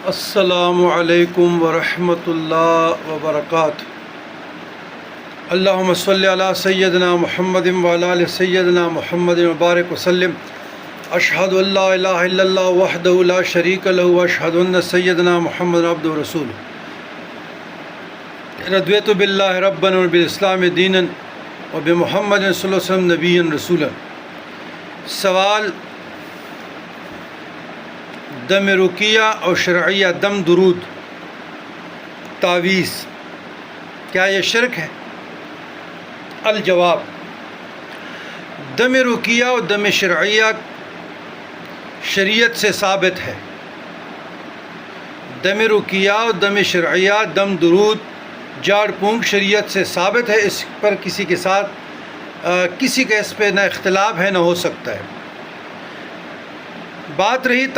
السلام علیکم ورحمۃ اللہ وبرکاتہ۔ اللہم صلی علی سیدنا محمد وعلی آل سیدنا محمد وبارک وسلم۔ اشہد ان لا الہ الا اللہ وحدہ لا شریک لہ واشہد ان سیدنا محمد عبدہ ورسولہ۔ رضیت باللہ ربا وبالاسلام دینا وبمحمد صلی اللہ علیہ وسلم نبی رسولا۔ سوال: دم رقیہ اور شرعیہ دم درود تعویذ کیا یہ شرک ہے؟ الجواب: دم رقیہ اور دم شرعیہ شریعت سے ثابت ہے۔ دم رقیہ اور دم شرعیہ دم درود جاڑ پونک شریعت سے ثابت ہے، اس پر کسی کے ساتھ کسی کا اس پہ نہ اختلاف ہے نہ ہو سکتا ہے۔ بات رہی